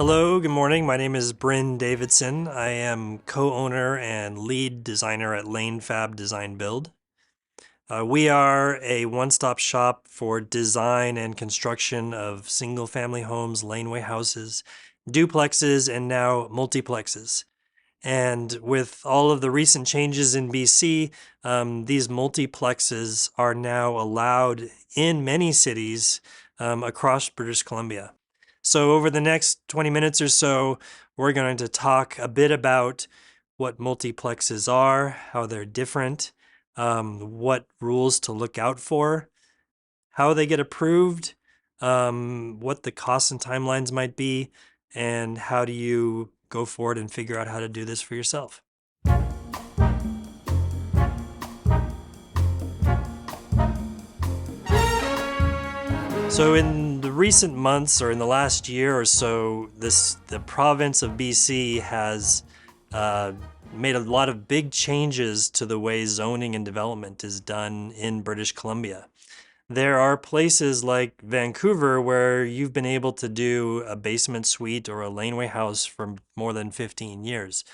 Hello, good morning. My name is Bryn Davidson. I am co-owner and lead designer at Lanefab Design Build. We are a one-stop shop for design and construction of single-family homes, laneway houses, duplexes, and now multiplexes. And with all of the recent changes in BC, these multiplexes are now allowed in many cities across British Columbia. So over the next 20 minutes or so, we're going to talk a bit about what multiplexes are, how they're different, what rules to look out for, how they get approved, what the costs and timelines might be, and how do you go forward and figure out how to do this for yourself. So in the recent months, or in the last year or so, the province of BC has made a lot of big changes to the way zoning and development is done in British Columbia. There are places like Vancouver where you've been able to do a basement suite or a laneway house for more than 15 years.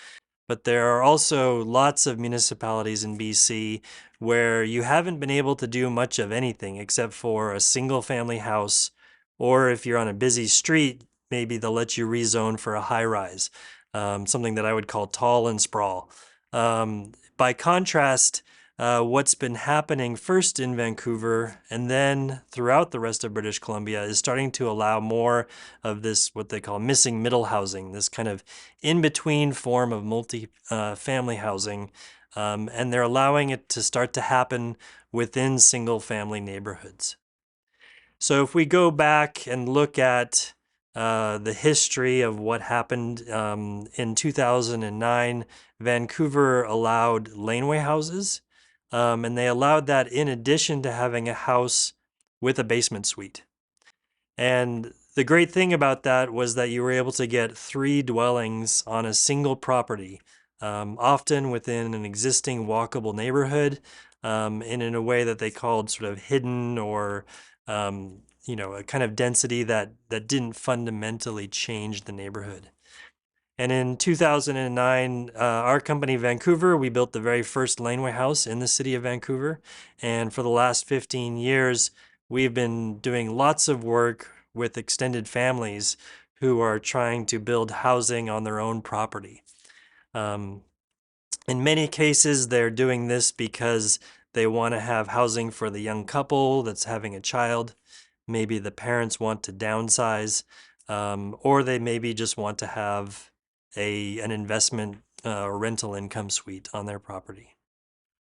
But there are also lots of municipalities in BC where you haven't been able to do much of anything except for a single family house, or if you're on a busy street, maybe they'll let you rezone for a high rise, something that I would call tall and sprawl. By contrast, what's been happening first in Vancouver and then throughout the rest of British Columbia is starting to allow more of this, what they call missing middle housing, this kind of in-between form of multi-family housing, and they're allowing it to start to happen within single-family neighborhoods. So if we go back and look at the history of what happened in 2009, Vancouver allowed laneway houses, and they allowed that in addition to having a house with a basement suite. And the great thing about that was that you were able to get 3 dwellings on a single property, often within an existing walkable neighborhood, and in a way that they called sort of hidden or a kind of density that didn't fundamentally change the neighborhood. And in 2009, our company, Vancouver, we built the very first laneway house in the city of Vancouver. And for the last 15 years, we've been doing lots of work with extended families who are trying to build housing on their own property. In many cases, they're doing this because they want to have housing for the young couple that's having a child. Maybe the parents want to downsize, or they maybe just want to have an investment or rental income suite on their property.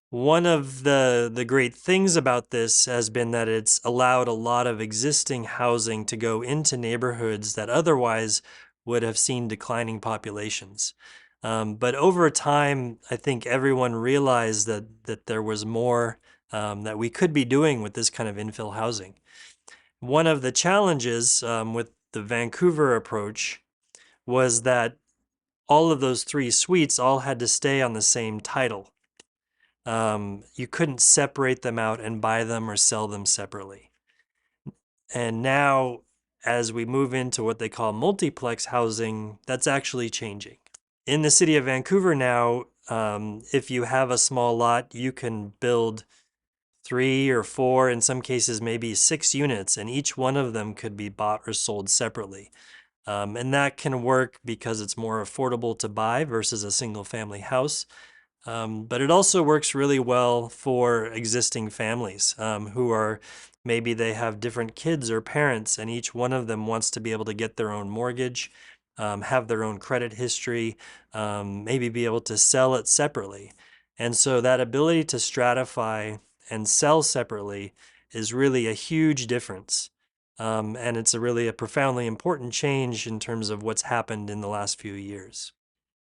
One of the great things about this has been that it's allowed a lot of existing housing to go into neighborhoods that otherwise would have seen declining populations. But over time, I think everyone realized that there was more that we could be doing with this kind of infill housing. One of the challenges with the Vancouver approach was that all of those 3 suites all had to stay on the same title. You couldn't separate them out and buy them or sell them separately. And now, as we move into what they call multiplex housing, that's actually changing. In the city of Vancouver now, if you have a small lot, you can build 3 or 4, in some cases maybe 6 units, and each one of them could be bought or sold separately. And that can work because it's more affordable to buy versus a single family house. But it also works really well for existing families who are, maybe they have different kids or parents, and each one of them wants to be able to get their own mortgage, have their own credit history, maybe be able to sell it separately. And so that ability to stratify and sell separately is really a huge difference. And it's really a profoundly important change in terms of what's happened in the last few years.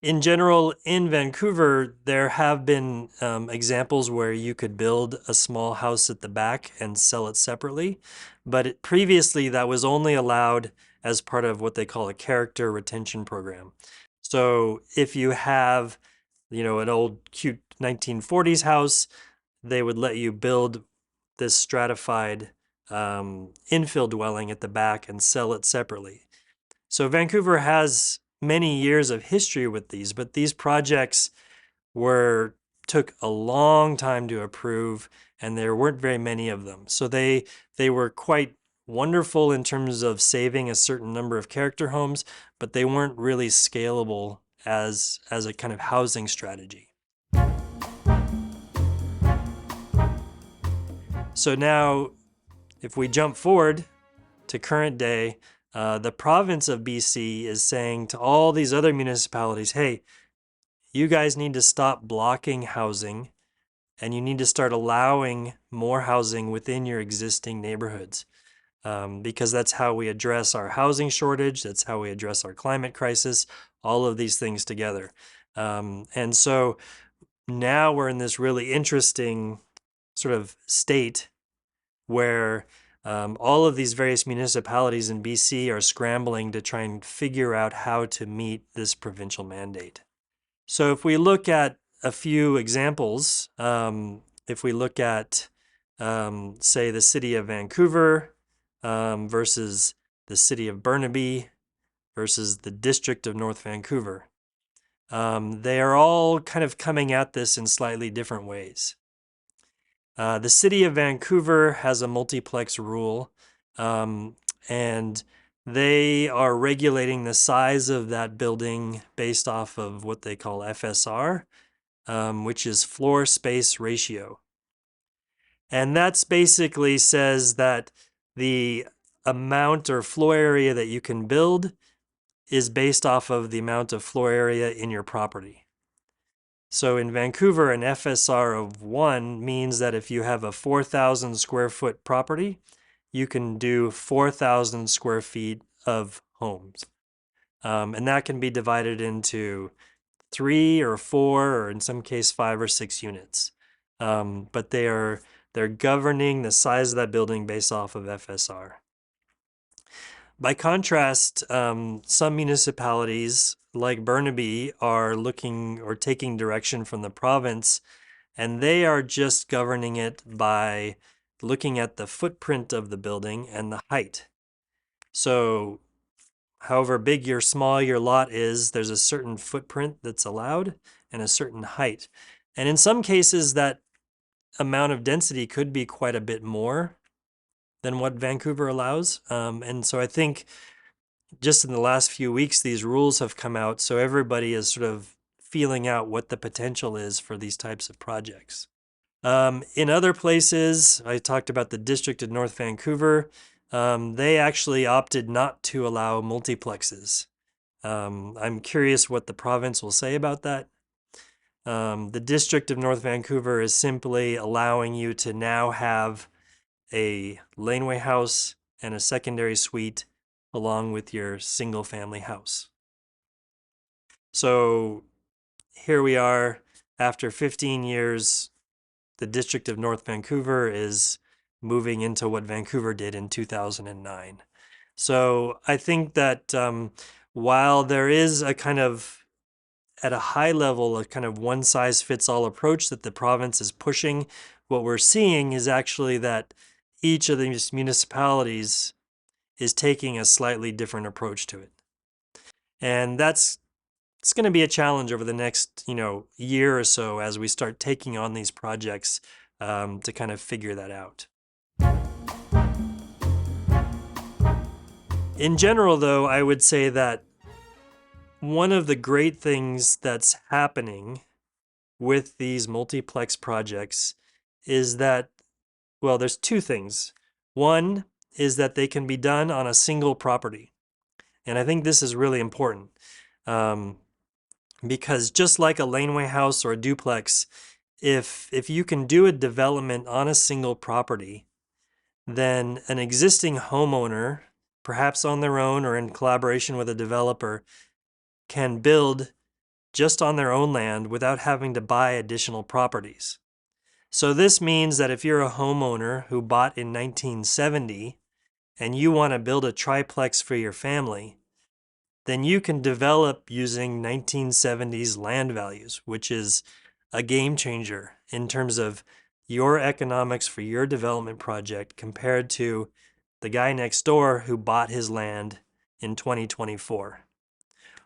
In general, in Vancouver, there have been examples where you could build a small house at the back and sell it separately, but previously that was only allowed as part of what they call a character retention program. So if you have, an old cute 1940s house, they would let you build this stratified infill dwelling at the back and sell it separately. So Vancouver has many years of history with these, but these projects took a long time to approve, and there weren't very many of them. So they were quite wonderful in terms of saving a certain number of character homes, but they weren't really scalable as a kind of housing strategy. So now, if we jump forward to current day, the province of BC is saying to all these other municipalities, hey, you guys need to stop blocking housing, and you need to start allowing more housing within your existing neighborhoods, because that's how we address our housing shortage, that's how we address our climate crisis, all of these things together. And so now we're in this really interesting sort of state where all of these various municipalities in BC are scrambling to try and figure out how to meet this provincial mandate. So if we look at a few examples, if we look at, say, the city of Vancouver versus the city of Burnaby versus the district of North Vancouver, they are all kind of coming at this in slightly different ways. The city of Vancouver has a multiplex rule, and they are regulating the size of that building based off of what they call FSR, which is floor space ratio. And that's basically says that the amount or floor area that you can build is based off of the amount of floor area in your property. So in Vancouver, an FSR of 1 means that if you have a 4,000 square foot property, you can do 4,000 square feet of homes. And that can be divided into 3 or 4, or in some case 5 or 6 units. But they're governing the size of that building based off of FSR. By contrast, some municipalities like Burnaby are looking or taking direction from the province, and they are just governing it by looking at the footprint of the building and the height. So however big or small your lot is, there's a certain footprint that's allowed and a certain height. And in some cases, that amount of density could be quite a bit more than what Vancouver allows. And so I think just in the last few weeks, these rules have come out, so everybody is sort of feeling out what the potential is for these types of projects. In other places, I talked about the district of North Vancouver. They actually opted not to allow multiplexes. I'm curious what the province will say about that. The district of North Vancouver is simply allowing you to now have a laneway house and a secondary suite along with your single family house. So here we are after 15 years, the district of North Vancouver is moving into what Vancouver did in 2009. So I think that while there is a kind of, at a high level, a kind of one size fits all approach that the province is pushing, what we're seeing is actually that each of these municipalities is taking a slightly different approach to it. And it's going to be a challenge over the next, year or so as we start taking on these projects to kind of figure that out. In general, though, I would say that one of the great things that's happening with these multiplex projects is that, well, there's two things. One is that they can be done on a single property. And I think this is really important because just like a laneway house or a duplex, if you can do a development on a single property, then an existing homeowner, perhaps on their own or in collaboration with a developer, can build just on their own land without having to buy additional properties. So this means that if you're a homeowner who bought in 1970 and you want to build a triplex for your family, then you can develop using 1970s land values, which is a game changer in terms of your economics for your development project compared to the guy next door who bought his land in 2024.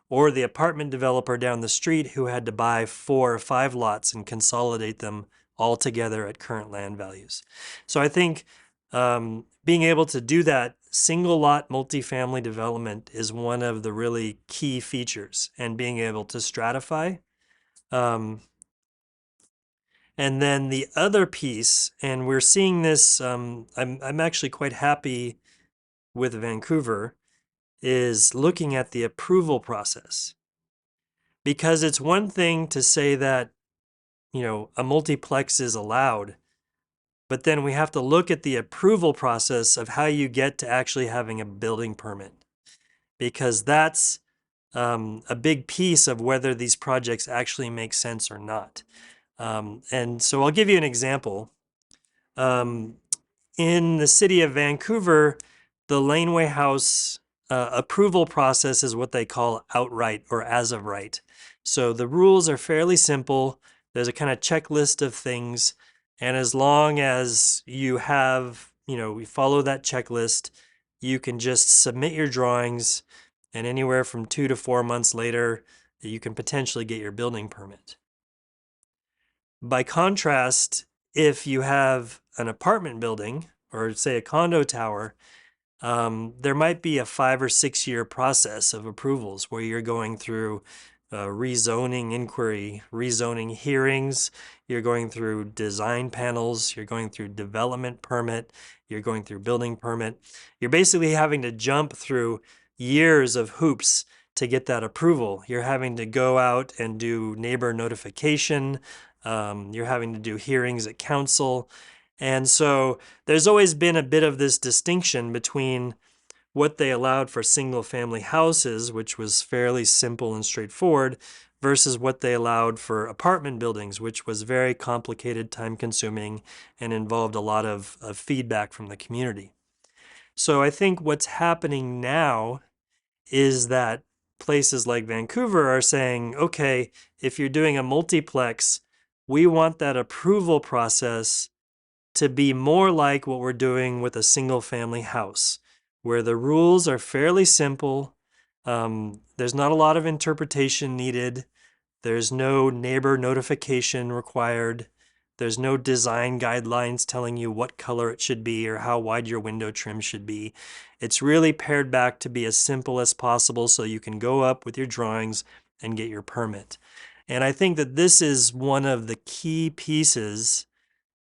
Or the apartment developer down the street who had to buy 4 or 5 lots and consolidate them all together at current land values. So I think being able to do that single lot multifamily development is one of the really key features, and being able to stratify. And then the other piece, and we're seeing this, I'm actually quite happy with Vancouver, is looking at the approval process. Because it's one thing to say that, a multiplex is allowed, but then we have to look at the approval process of how you get to actually having a building permit. Because that's a big piece of whether these projects actually make sense or not. And so I'll give you an example. In the city of Vancouver, the laneway house approval process is what they call outright or as of right. So the rules are fairly simple. There's a kind of checklist of things. And as long as you have, we follow that checklist, you can just submit your drawings, and anywhere from 2 to 4 months later, you can potentially get your building permit. By contrast, if you have an apartment building or say a condo tower, there might be a 5 or 6 year process of approvals where you're going through rezoning inquiry, rezoning hearings, you're going through design panels, you're going through development permit, you're going through building permit. You're basically having to jump through years of hoops to get that approval. You're having to go out and do neighbor notification. You're having to do hearings at council. And so there's always been a bit of this distinction between what they allowed for single family houses, which was fairly simple and straightforward, versus what they allowed for apartment buildings, which was very complicated, time consuming, and involved a lot of feedback from the community. So I think what's happening now is that places like Vancouver are saying, okay, if you're doing a multiplex, we want that approval process to be more like what we're doing with a single family house, where the rules are fairly simple. There's not a lot of interpretation needed. There's no neighbor notification required. There's no design guidelines telling you what color it should be or how wide your window trim should be. It's really pared back to be as simple as possible so you can go up with your drawings and get your permit. And I think that this is one of the key pieces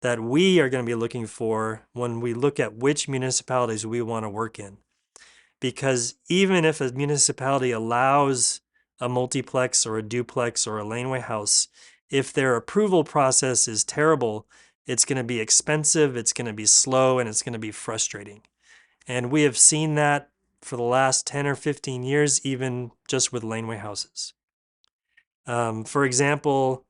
that we are going to be looking for when we look at which municipalities we want to work in. Because even if a municipality allows a multiplex or a duplex or a laneway house, if their approval process is terrible, it's going to be expensive, it's going to be slow, and it's going to be frustrating. And we have seen that for the last 10 or 15 years, even just with laneway houses. For example,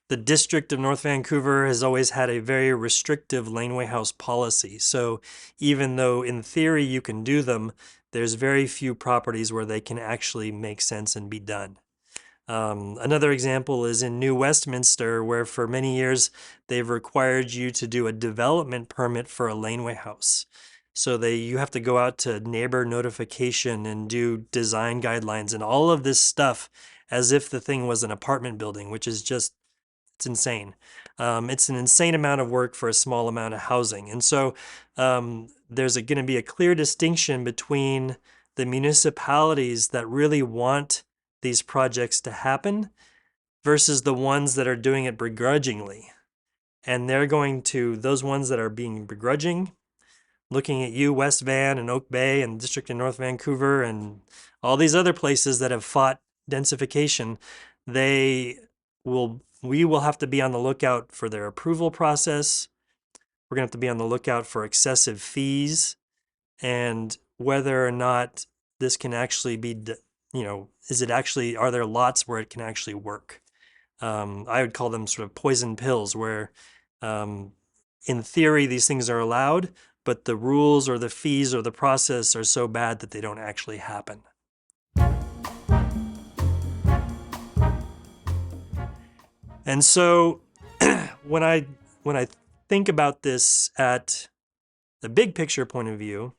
the District of North Vancouver has always had a very restrictive laneway house policy. So even though in theory you can do them, there's very few properties where they can actually make sense and be done. Another example is in New Westminster, where for many years they've required you to do a development permit for a laneway house. So you have to go out to neighbor notification and do design guidelines and all of this stuff as if the thing was an apartment building, which is just, it's insane. It's an insane amount of work for a small amount of housing. And so there's going to be a clear distinction between the municipalities that really want these projects to happen versus the ones that are doing it begrudgingly. And those ones that are being begrudging, looking at you, West Van and Oak Bay and District of North Vancouver and all these other places that have fought densification, we will have to be on the lookout for their approval process. We're going to have to be on the lookout for excessive fees and whether or not this can actually be, are there lots where it can actually work? I would call them sort of poison pills where in theory these things are allowed, but the rules or the fees or the process are so bad that they don't actually happen. And so when I think about this at the big picture point of view,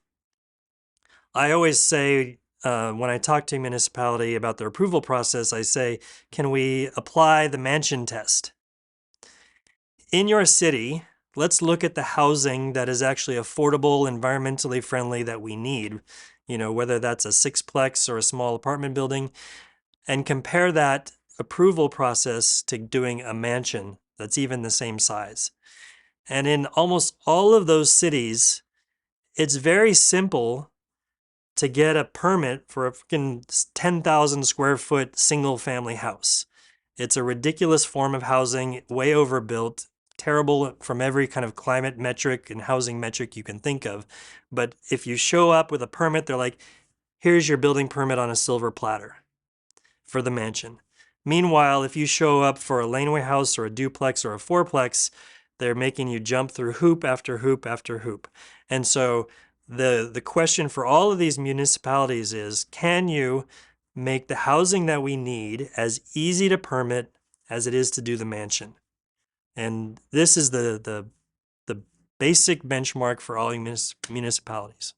I always say, when I talk to a municipality about their approval process, I say, can we apply the mansion test? In your city, let's look at the housing that is actually affordable, environmentally friendly that we need, whether that's a sixplex or a small apartment building, and compare that approval process to doing a mansion that's even the same size. And in almost all of those cities, it's very simple to get a permit for a freaking 10,000 square foot single family house. It's a ridiculous form of housing, way overbuilt, terrible from every kind of climate metric and housing metric you can think of. But if you show up with a permit, they're like, here's your building permit on a silver platter for the mansion. Meanwhile, if you show up for a laneway house or a duplex or a fourplex, they're making you jump through hoop after hoop after hoop. And so the question for all of these municipalities is, can you make the housing that we need as easy to permit as it is to do the mansion? And this is the basic benchmark for all municipalities.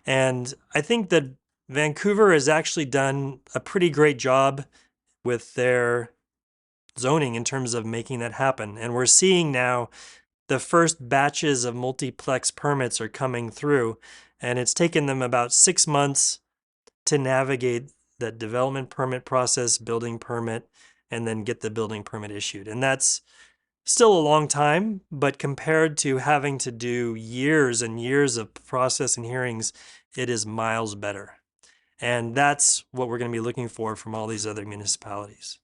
And I think that Vancouver has actually done a pretty great job with their zoning in terms of making that happen. And we're seeing now the first batches of multiplex permits are coming through, and it's taken them about 6 months to navigate the development permit process, building permit, and then get the building permit issued. And that's still a long time, but compared to having to do years and years of process and hearings, it is miles better. And that's what we're going to be looking for from all these other municipalities.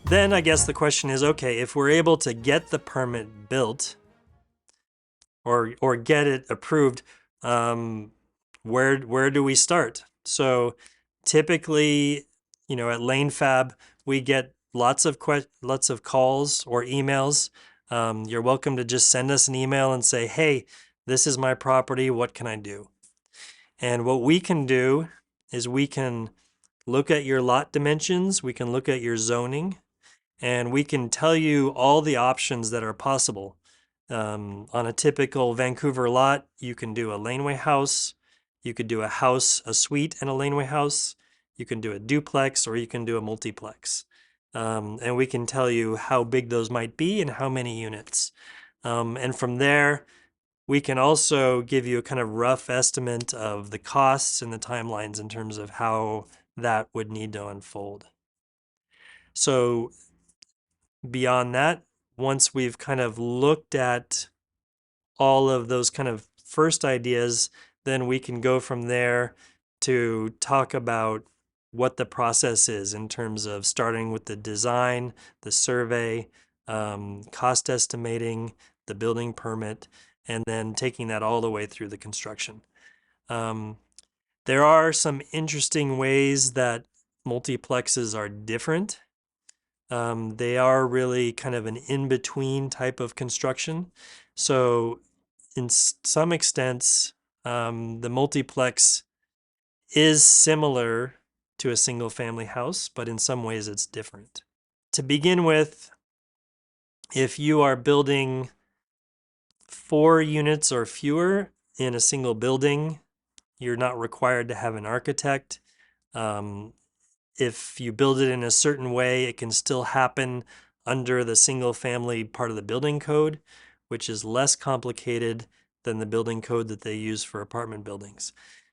Then I guess the question is, okay, if we're able to get the permit built or get it approved, where do we start? So typically, at Lanefab, we get lots of calls or emails. You're welcome to just send us an email and say, hey, this is my property, what can I do? And what we can do is we can look at your lot dimensions, we can look at your zoning, and we can tell you all the options that are possible. On a typical Vancouver lot, you can do a laneway house, you could do a suite and a laneway house, you can do a duplex, or you can do a multiplex. And we can tell you how big those might be and how many units. And from there, we can also give you a kind of rough estimate of the costs and the timelines in terms of how that would need to unfold. So beyond that, once we've kind of looked at all of those kind of first ideas, then we can go from there to talk about what the process is in terms of starting with the design, the survey, cost estimating, the building permit, and then taking that all the way through the construction. There are some interesting ways that multiplexes are different. They are really kind of an in-between type of construction. So in some extents, the multiplex is similar to a single family house, but in some ways it's different. To begin with, if you are building 4 units or fewer in a single building, you're not required to have an architect. If you build it in a certain way, it can still happen under the single family part of the building code, which is less complicated than the building code that they use for apartment buildings.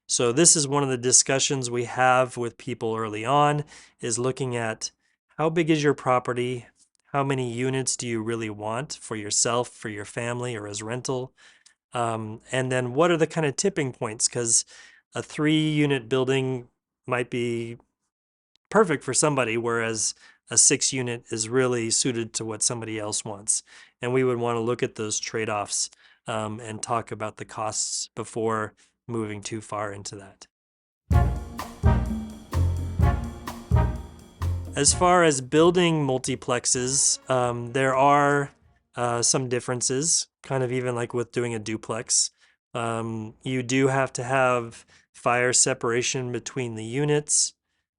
So this is one of the discussions we have with people early on, is looking at how big is your property? How many units do you really want for yourself, for your family, or as rental? And then what are the kind of tipping points? Because a 3-unit building might be perfect for somebody, whereas a 6-unit is really suited to what somebody else wants. And we would want to look at those trade-offs and talk about the costs before moving too far into that. As far as building multiplexes, there are some differences, kind of even like with doing a duplex. You do have to have fire separation between the units.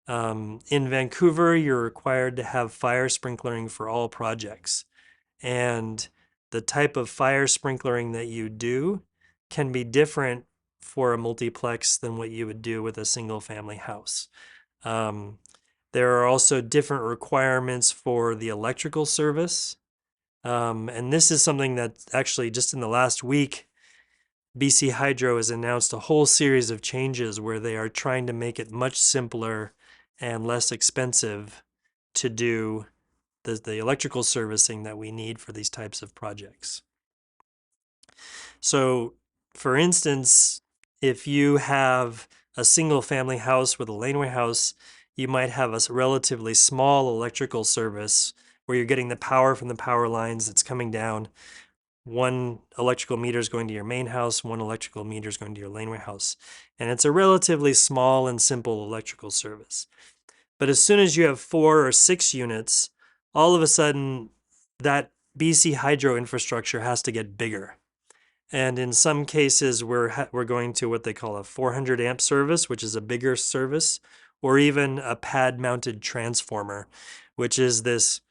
In Vancouver, you're required to have fire sprinklering for all projects. And the type of fire sprinklering that you do can be different for a multiplex than what you would do with a single family house. There are also different requirements for the electrical service. And this is something that actually just in the last week, BC Hydro has announced a whole series of changes where they are trying to make it much simpler and less expensive to do the electrical servicing that we need for these types of projects. So, for instance, if you have a single family house with a laneway house, you might have a relatively small electrical service where you're getting the power from the power lines that's coming down. One electrical meter is going to your main house, one electrical meter is going to your laneway house. And it's a relatively small and simple electrical service. But as soon as you have 4 or 6 units, all of a sudden that BC Hydro infrastructure has to get bigger. And in some cases, we're going to what they call a 400 amp service, which is a bigger service, or even a pad-mounted transformer, which is this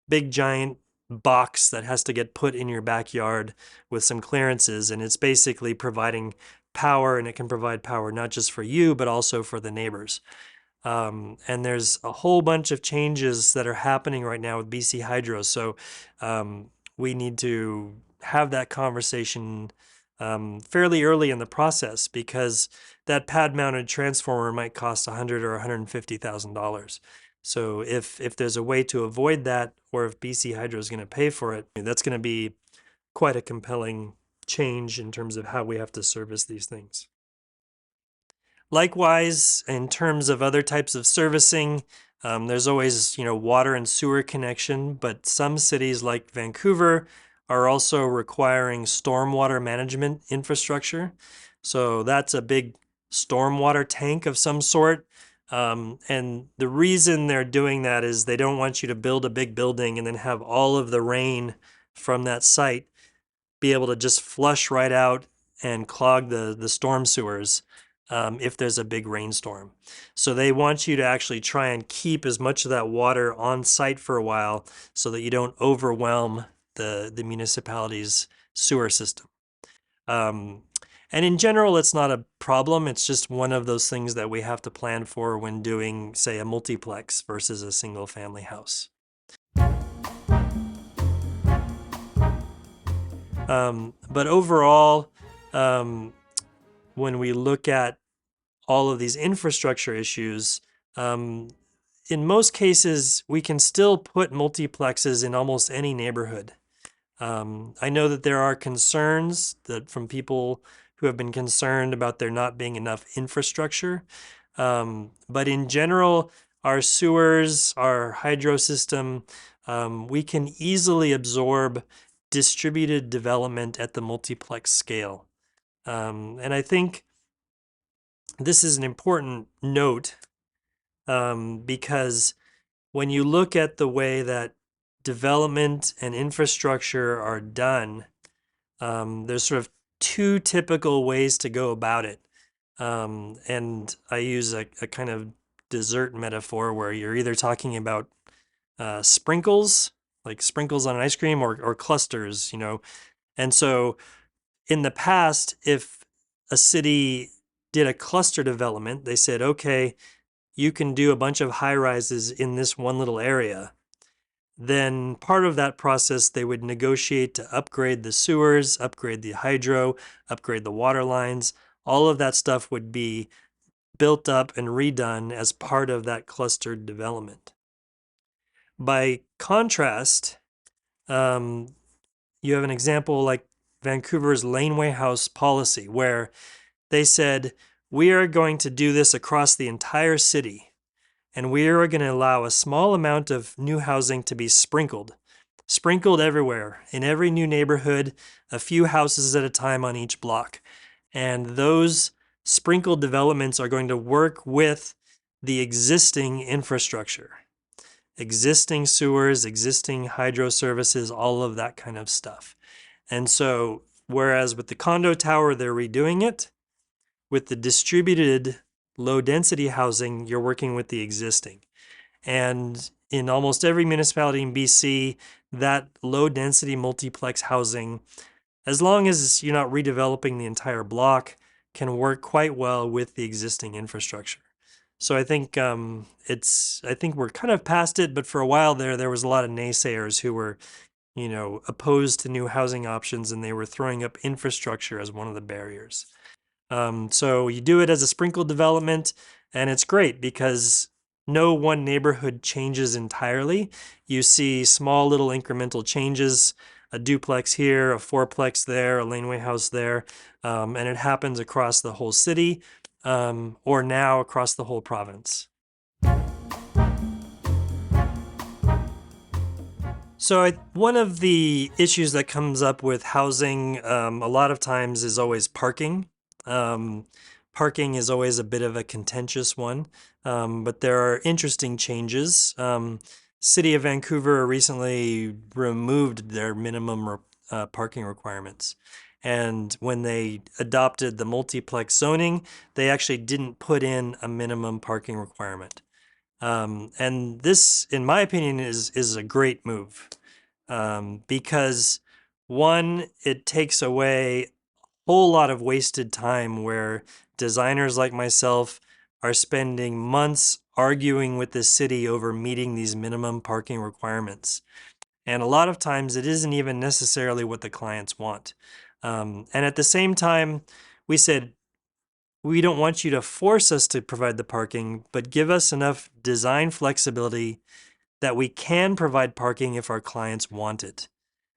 big giant box that has to get put in your backyard with some clearances, and it's basically providing power, and it can provide power not just for you, but also for the neighbors. And there's a whole bunch of changes that are happening right now with BC Hydro, so we need to have that conversation fairly early in the process, because that pad-mounted transformer might cost $100,000 or $150,000. So if there's a way to avoid that, or if BC Hydro is going to pay for it, that's going to be quite a compelling change in terms of how we have to service these things. Likewise, in terms of other types of servicing, there's always, water and sewer connection, but some cities like Vancouver are also requiring stormwater management infrastructure. So that's a big stormwater tank of some sort. And the reason they're doing that is they don't want you to build a big building and then have all of the rain from that site be able to just flush right out and clog the storm sewers if there's a big rainstorm. So they want you to actually try and keep as much of that water on site for a while so that you don't overwhelm the municipality's sewer system. And in general, it's not a problem. It's just one of those things that we have to plan for when doing, say, a multiplex versus a single family house. But overall, when we look at all of these infrastructure issues, in most cases, we can still put multiplexes in almost any neighborhood. I know that there are concerns that from people who have been concerned about there not being enough infrastructure. But in general, our sewers, our hydro system, we can easily absorb distributed development at the multiplex scale. And I think this is an important note because when you look at the way that development and infrastructure are done, there's sort of 2 typical ways to go about it. And I use a kind of dessert metaphor where you're either talking about sprinkles, like sprinkles on an ice cream, or clusters, And so in the past, if a city did a cluster development, they said, okay, you can do a bunch of high rises in this one little area. Then part of that process, they would negotiate to upgrade the sewers, upgrade the hydro, upgrade the water lines. All of that stuff would be built up and redone as part of that clustered development. By contrast, you have an example like Vancouver's laneway house policy, where they said, we are going to do this across the entire city, and we are going to allow a small amount of new housing to be sprinkled everywhere, in every new neighborhood, a few houses at a time on each block. And those sprinkled developments are going to work with the existing infrastructure, existing sewers, existing hydro services, all of that kind of stuff. And so, whereas with the condo tower, they're redoing it, with the distributed low density housing, you're working with the existing. And in almost every municipality in BC, that low density multiplex housing as long as you're not redeveloping the entire block, can work quite well with the existing infrastructure. So I think I think we're kind of past it, but for a while there was a lot of naysayers who were, opposed to new housing options, and they were throwing up infrastructure as one of the barriers. So you do it as a sprinkled development, and it's great because no one neighborhood changes entirely. You see small little incremental changes, a duplex here, a fourplex there, a laneway house there, and it happens across the whole city, or now across the whole province. So one of the issues that comes up with housing a lot of times is always parking. Um, Parking is always a bit of a contentious one, but there are interesting changes. City of Vancouver recently removed their minimum parking requirements. And when they adopted the multiplex zoning, they actually didn't put in a minimum parking requirement. And this, in my opinion, is a great move, because one, it takes away a whole lot of wasted time where designers like myself are spending months arguing with the city over meeting these minimum parking requirements. And a lot of times it isn't even necessarily what the clients want. And at the same time, we said, we don't want you to force us to provide the parking, but give us enough design flexibility that we can provide parking if our clients want it.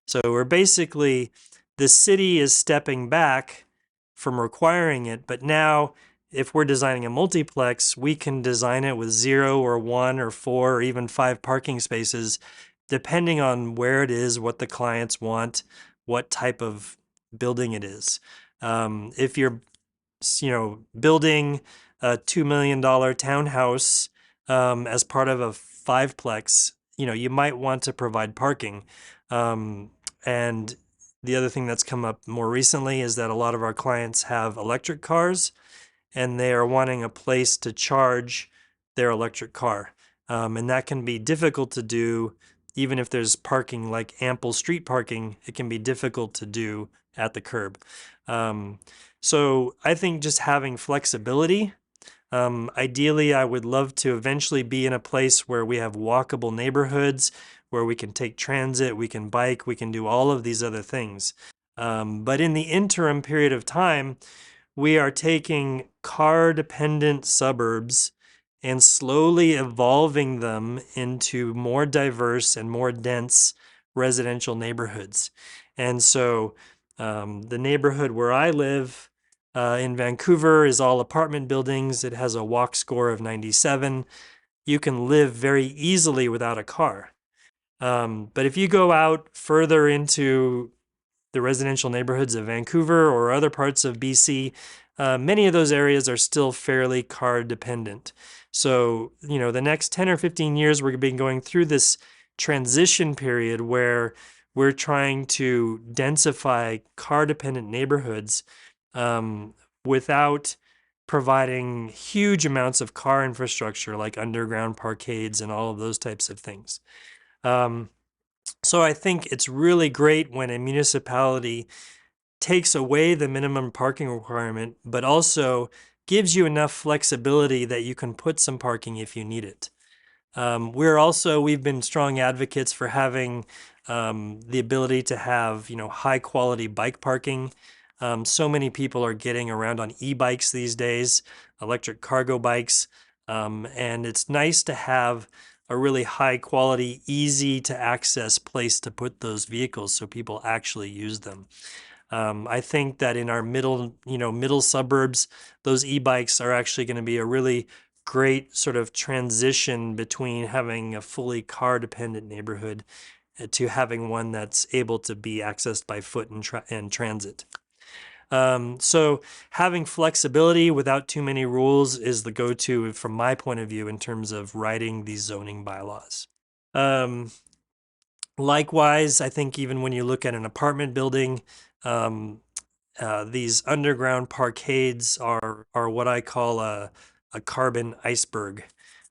So we're basically, the city is stepping back from requiring it, but now if we're designing a multiplex, we can design it with 0 or 1 or 4 or even 5 parking spaces, depending on where it is, what the clients want, what type of building it is. If you're building a $2 million townhouse as part of a fiveplex, you might want to provide parking. And the other thing that's come up more recently is that a lot of our clients have electric cars, and they are wanting a place to charge their electric car. And that can be difficult to do, even if there's parking, like ample street parking, it can be difficult to do at the curb. So I think just having flexibility. Ideally, I would love to eventually be in a place where we have walkable neighborhoods, where we can take transit, we can bike, we can do all of these other things. But in the interim period of time, we are taking car-dependent suburbs and slowly evolving them into more diverse and more dense residential neighborhoods. And so the neighborhood where I live in Vancouver is all apartment buildings. It has a walk score of 97. You can live very easily without a car. But if you go out further into the residential neighborhoods of Vancouver or other parts of BC, many of those areas are still fairly car dependent. So, the next 10 or 15 years, we're going to be going through this transition period where we're trying to densify car dependent neighborhoods without providing huge amounts of car infrastructure like underground parkades and all of those types of things. So I think it's really great when a municipality takes away the minimum parking requirement, but also gives you enough flexibility that you can put some parking if you need it. We've been strong advocates for having the ability to have, high quality bike parking. So many people are getting around on e-bikes these days, electric cargo bikes, and it's nice to have a really high quality, easy to access place to put those vehicles so people actually use them. I think that in our middle suburbs, those e-bikes are actually going to be a really great sort of transition between having a fully car dependent neighborhood to having one that's able to be accessed by foot and transit. So having flexibility without too many rules is the go-to from my point of view in terms of writing these zoning bylaws. Likewise, I think even when you look at an apartment building, these underground parkades are what I call a carbon iceberg,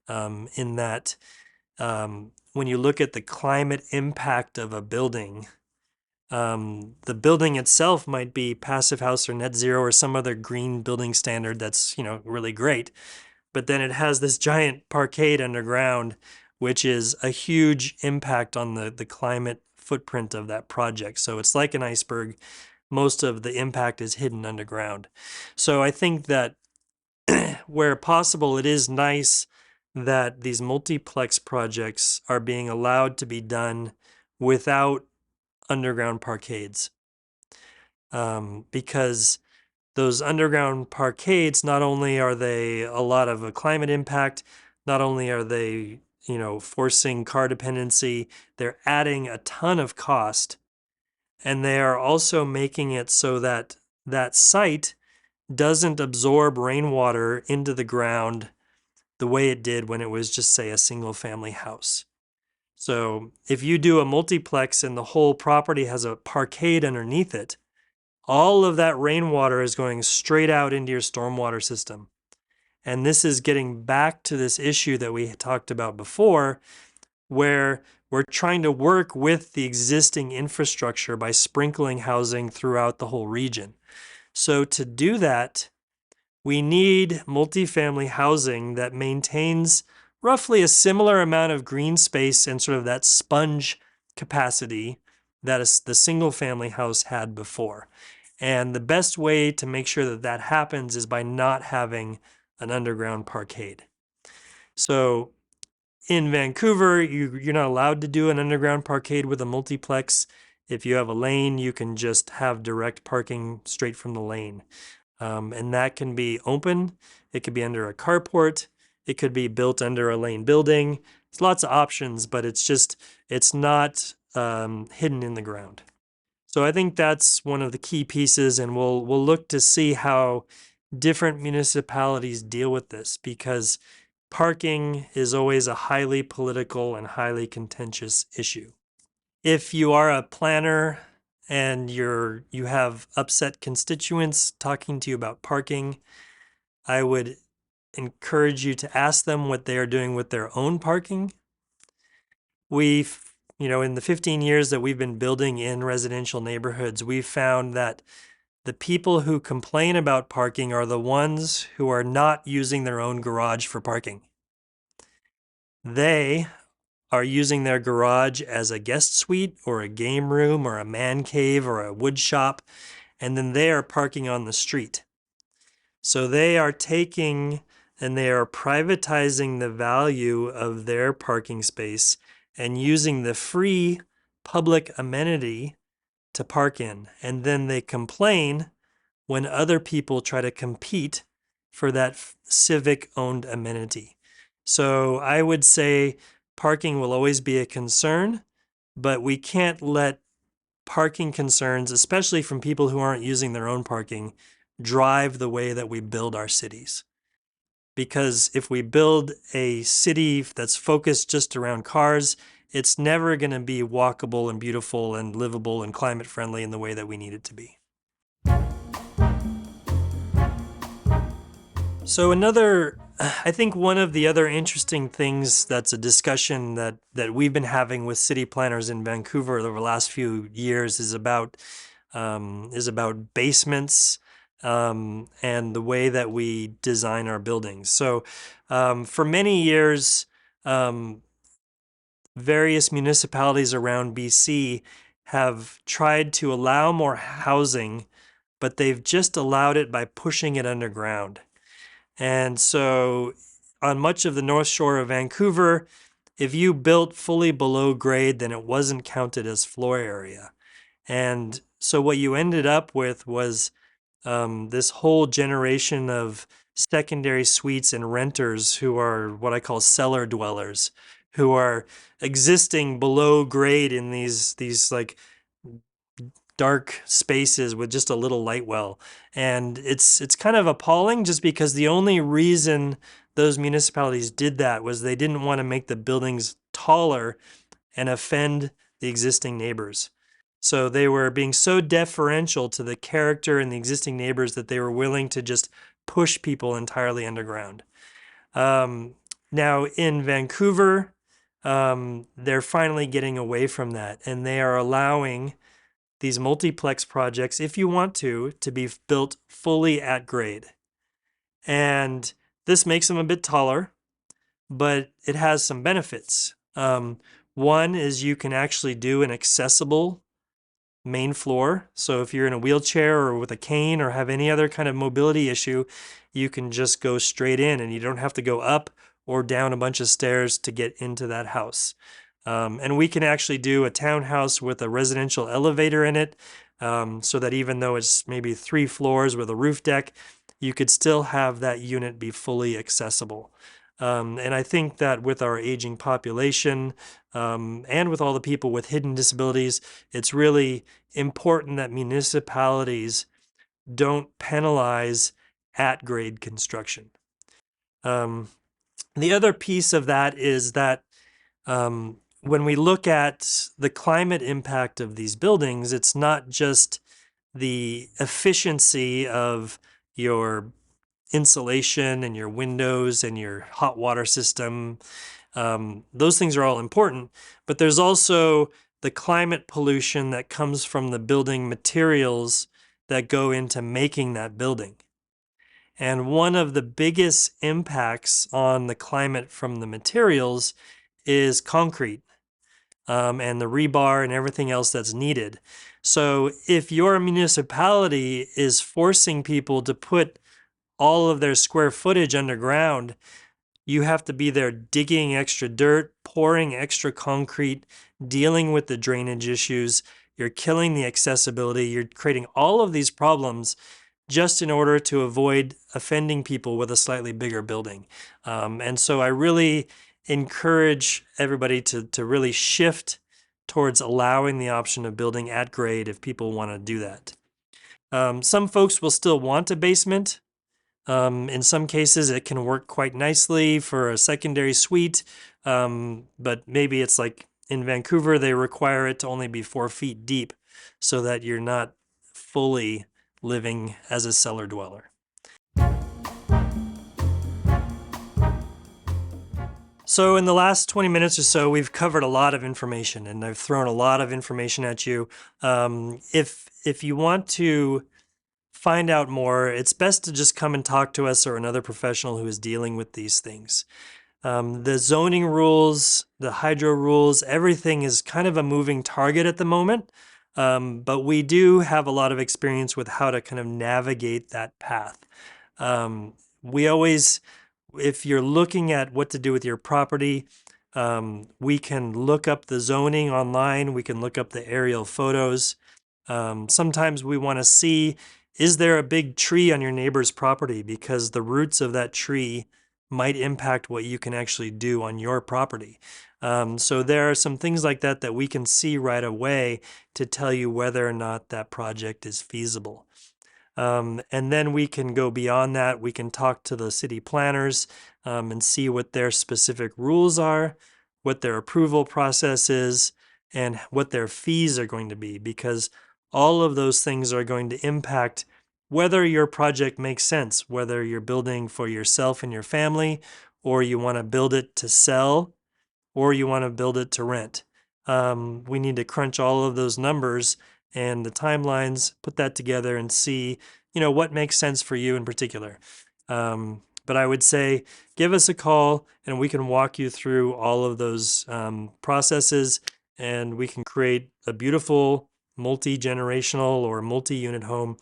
in that when you look at the climate impact of a building, The building itself might be passive house or net zero or some other green building standard that's, really great. But then it has this giant parkade underground, which is a huge impact on the climate footprint of that project. So it's like an iceberg. Most of the impact is hidden underground. So I think that where possible, it is nice that these multiplex projects are being allowed to be done without underground parkades. Because those underground parkades, not only are they a lot of a climate impact, not only are they, forcing car dependency, they're adding a ton of cost, and they are also making it so that that site doesn't absorb rainwater into the ground the way it did when it was just, say, a single family house. So if you do a multiplex and the whole property has a parkade underneath it, all of that rainwater is going straight out into your stormwater system. And this is getting back to this issue that we talked about before, where we're trying to work with the existing infrastructure by sprinkling housing throughout the whole region. So to do that, we need multifamily housing that maintains roughly a similar amount of green space and sort of that sponge capacity that the single family house had before. And the best way to make sure that that happens is by not having an underground parkade. So in Vancouver, you're not allowed to do an underground parkade with a multiplex. If you have a lane, you can just have direct parking straight from the lane. And that can be open. It could be under a carport. It could be built under a lane building. There's lots of options, but it's not hidden in the ground. So I think that's one of the key pieces, and we'll look to see how different municipalities deal with this, because parking is always a highly political and highly contentious issue. If you are a planner and you have upset constituents talking to you about parking, I would encourage you to ask them what they are doing with their own parking. In the 15 years that we've been building in residential neighborhoods, we've found that the people who complain about parking are the ones who are not using their own garage for parking. They are using their garage as a guest suite or a game room or a man cave or a wood shop, and then they are parking on the street. So they are taking and they are privatizing the value of their parking space and using the free public amenity to park in. And then they complain when other people try to compete for that civic-owned amenity. So I would say parking will always be a concern, but we can't let parking concerns, especially from people who aren't using their own parking, drive the way that we build our cities. Because if we build a city that's focused just around cars, it's never going to be walkable and beautiful and livable and climate friendly in the way that we need it to be. So I think one of the other interesting things that's a discussion that we've been having with city planners in Vancouver over the last few years is about basements and the way that we design our buildings. So for many years, various municipalities around BC have tried to allow more housing, but they've just allowed it by pushing it underground. And so on much of the North Shore of Vancouver, if you built fully below grade, then it wasn't counted as floor area. And so what you ended up with was this whole generation of secondary suites and renters who are what I call cellar dwellers, who are existing below grade in these like dark spaces with just a little light well. And it's kind of appalling, just because the only reason those municipalities did that was they didn't want to make the buildings taller and offend the existing neighbors. So they were being so deferential to the character and the existing neighbors that they were willing to just push people entirely underground. Now in Vancouver, they're finally getting away from that, and they are allowing these multiplex projects, if you want to be built fully at grade. And this makes them a bit taller, but it has some benefits. One is you can actually do an accessible main floor. So if you're in a wheelchair or with a cane or have any other kind of mobility issue, you can just go straight in and you don't have to go up or down a bunch of stairs to get into that house. And we can actually do a townhouse with a residential elevator in it, so that even though it's maybe 3 floors with a roof deck, you could still have that unit be fully accessible. And I think that with our aging population, and with all the people with hidden disabilities, it's really important that municipalities don't penalize at-grade construction. The other piece of that is that when we look at the climate impact of these buildings, it's not just the efficiency of your insulation and your windows and your hot water system. Those things are all important, but there's also the climate pollution that comes from the building materials that go into making that building. And one of the biggest impacts on the climate from the materials is concrete, and the rebar and everything else that's needed. So if your municipality is forcing people to put all of their square footage underground, you have to be there digging extra dirt, pouring extra concrete, dealing with the drainage issues. You're killing the accessibility. You're creating all of these problems just in order to avoid offending people with a slightly bigger building. And so I really encourage everybody to really shift towards allowing the option of building at grade if people want to do that. Some folks will still want a basement. In some cases, it can work quite nicely for a secondary suite, but maybe it's like in Vancouver, they require it to only be 4 feet deep so that you're not fully living as a cellar dweller. So in the last 20 minutes or so, we've covered a lot of information, and I've thrown a lot of information at you. If you want to find out more, it's best to just come and talk to us or another professional who is dealing with these things. The zoning rules, the hydro rules, everything is kind of a moving target at the moment, but we do have a lot of experience with how to kind of navigate that path. We always, if you're looking at what to do with your property, we can look up the zoning online, we can look up the aerial photos. Sometimes we want to see, is there a big tree on your neighbor's property? Because the roots of that tree might impact what you can actually do on your property. So there are some things like that that we can see right away to tell you whether or not that project is feasible. And then we can go beyond that. We can talk to the city planners and see what their specific rules are, what their approval process is, and what their fees are going to be, because all of those things are going to impact whether your project makes sense, whether you're building for yourself and your family, or you want to build it to sell, or you want to build it to rent. We need to crunch all of those numbers and the timelines, put that together and see, what makes sense for you in particular. But I would say give us a call and we can walk you through all of those processes, and we can create a beautiful multi-generational or multi-unit home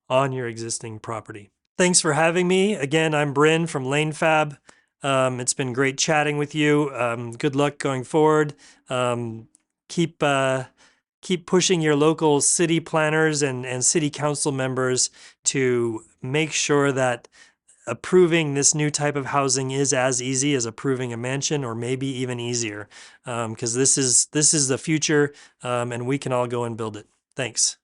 on your existing property. Thanks for having me. Again, I'm Bryn from Lanefab. It's been great chatting with you. Good luck going forward. Keep pushing your local city planners and city council members to make sure that approving this new type of housing is as easy as approving a mansion, or maybe even easier, because this is the future, and we can all go and build it. Thanks.